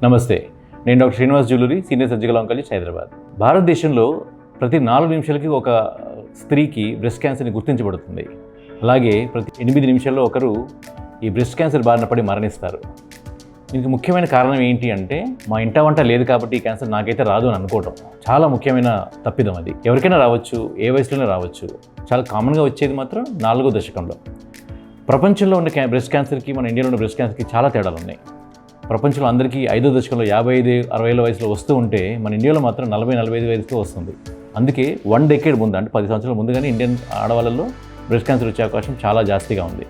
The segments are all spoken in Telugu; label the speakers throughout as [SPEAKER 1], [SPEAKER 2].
[SPEAKER 1] నమస్తే, నేను doctor Srinivas Juluri, senior surgical oncologist, Hyderabad. భారతదేశంలో ప్రతి 4 నిమిషాలకి ఒక స్త్రీకి బ్రెస్ట్ క్యాన్సర్ని గుర్తించబడుతుంది. అలాగే ప్రతి 8 నిమిషాల్లో ఒకరు ఈ బ్రెస్ట్ క్యాన్సర్ బారిన పడి మరణిస్తారు. దీనికి ముఖ్యమైన కారణం ఏంటి అంటే, మా ఇంట వంట లేదు కాబట్టి ఈ క్యాన్సర్ నాకైతే రాదు అని అనుకోవటం. చాలా ముఖ్యమైన తప్పిదం అది. ఎవరికైనా రావచ్చు, ఏ వయసులోనే రావచ్చు. చాలా కామన్గా వచ్చేది మాత్రం 4వ దశకంలో. ప్రపంచంలో ఉన్న బ్రెస్ట్ క్యాన్సర్కి మన ఇండియాలో ఉన్న బ్రెస్ట్ క్యాన్సర్కి చాలా తేడాలు ఉన్నాయి. ప్రపంచంలో అందరికీ 5వ దశకంలో 55-60 వయసులో వస్తూ ఉంటే మన ఇండియాలో మాత్రం 40-45 వయసులో వస్తుంది. అందుకే 1 డెకేడ్ ముందు, అంటే 10 సంవత్సరాల ముందుగానే ఇండియన్ ఆడవాళ్ళలో బ్రెస్ట్ క్యాన్సర్ వచ్చే అవకాశం చాలా జాస్తిగా ఉంది.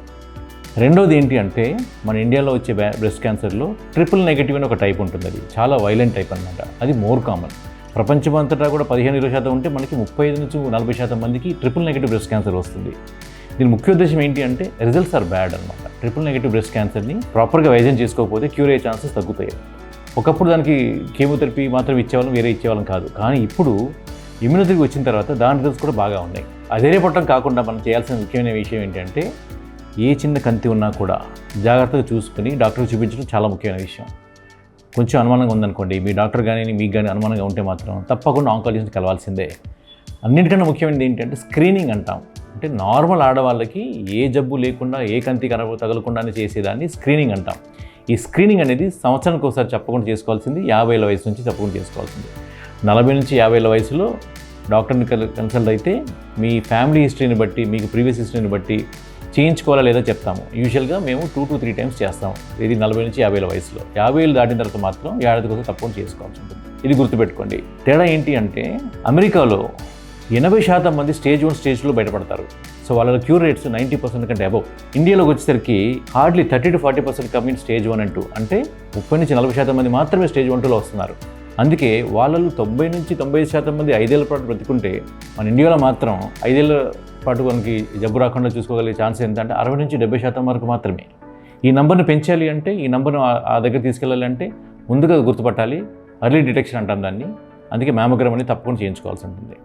[SPEAKER 1] రెండోది ఏంటి అంటే, మన ఇండియాలో వచ్చే బ్రెస్ట్ క్యాన్సర్లో ట్రిపుల్ నెగటివ్ అని ఒక టైప్ ఉంటుంది. అది చాలా వైలెంట్ టైప్ అనమాట. అది మోర్ కామన్. ప్రపంచం అంతటా కూడా 15-20% ఉంటే మనకి 35-40% మందికి ట్రిపుల్ నెగటివ్ బ్రెస్ట్ క్యాన్సర్ వస్తుంది. దీని ముఖ్య ఉద్దేశం ఏంటి అంటే, రిజల్ట్స్ ఆర్ బ్యాడ్ అనమాట. ట్రిపుల్ నెగటివ్ బ్రెస్ట్ క్యాన్సర్ని ప్రాపర్గా వైద్యం చేసుకోకపోతే క్యూర్ అయ్యే ఛాన్సెస్ తగ్గుతాయి. ఒకప్పుడు దానికి కీమోథెరపీ మాత్రం ఇచ్చేవాళ్ళం, వేరే ఇచ్చేవాళ్ళం కాదు. కానీ ఇప్పుడు ఇమ్యూనోథెరపీ వచ్చిన తర్వాత దాని రిజల్ట్స్ కూడా బాగా ఉన్నాయి. అధైర్యపడటం కాకుండా మనం చేయాల్సిన ముఖ్యమైన విషయం ఏంటంటే, ఏ చిన్న కంతి ఉన్నా కూడా జాగ్రత్తగా చూసుకుని డాక్టర్కి చూపించడం చాలా ముఖ్యమైన విషయం. కొంచెం అనుమానంగా ఉందనుకోండి, మీ డాక్టర్ కానీ మీకు కానీ అనుమానంగా ఉంటే మాత్రం తప్పకుండా ఆంకాలజిస్ట్ని కలవాల్సిందే. అన్నింటికన్నా ముఖ్యమైనది ఏంటంటే స్క్రీనింగ్ అంటాం. అంటే నార్మల్ ఆడవాళ్ళకి ఏ జబ్బు లేకుండా, ఏ కంతి తగలకుండానే చేసేదాన్ని స్క్రీనింగ్ అంటాం. ఈ స్క్రీనింగ్ అనేది సంవత్సరానికి ఒకసారి చెప్పకుండా చేసుకోవాల్సింది. 50 ఏళ్ళ వయసు నుంచి చెప్పకుండా చేసుకోవాల్సింది. 40-50 ఏళ్ళ వయసులో డాక్టర్ని కన్సల్ట్ అయితే మీ ఫ్యామిలీ హిస్టరీని బట్టి, మీకు ప్రీవియస్ హిస్టరీని బట్టి చేయించుకోవాలా లేదా చెప్తాము. యూజువల్గా మేము 2-3 టైమ్స్ చేస్తాము. ఇది 40-50 ఏళ్ళ వయసులో. 50 ఏళ్ళు దాటిన తర్వాత మాత్రం ఏడాది కోసం తప్పకుండా చేసుకోవాల్సి ఉంటుంది. ఇది గుర్తుపెట్టుకోండి. తేడా ఏంటి అంటే, అమెరికాలో 80% మంది స్టేజ్ 1, స్టేజ్ 2లో బయటపడతారు. సో వాళ్ళ క్యూర్ రేట్స్ 90% కంటే అబవ్. ఇండియాలోకి వచ్చేసరికి హార్డ్లీ 30-40% కమింగ్ స్టేజ్ 1 and 2. అంటే 30-40% మంది మాత్రమే స్టేజ్ 1, 2లో వస్తున్నారు. అందుకే వాళ్ళలో 90-95% మంది 5 ఏళ్ల పాటు బ్రతికుంటే, మన ఇండియాలో మాత్రం 5 ఏళ్ల పాటు మనకి జబ్బు రాకుండా చూసుకోగలిగే ఛాన్స్ ఏంటంటే 60-70% వరకు మాత్రమే. ఈ నెంబర్ని పెంచాలి అంటే, ఈ నెంబర్ను ఆ దగ్గర తీసుకెళ్ళాలి అంటే ముందుగా గుర్తుపట్టాలి. ఎర్లీ డిటెక్షన్ అంటాం దాన్ని. అందుకే మ్యామోగ్రామ్ అనేది తప్పకుండా చేయించుకోవాల్సి ఉంటుంది.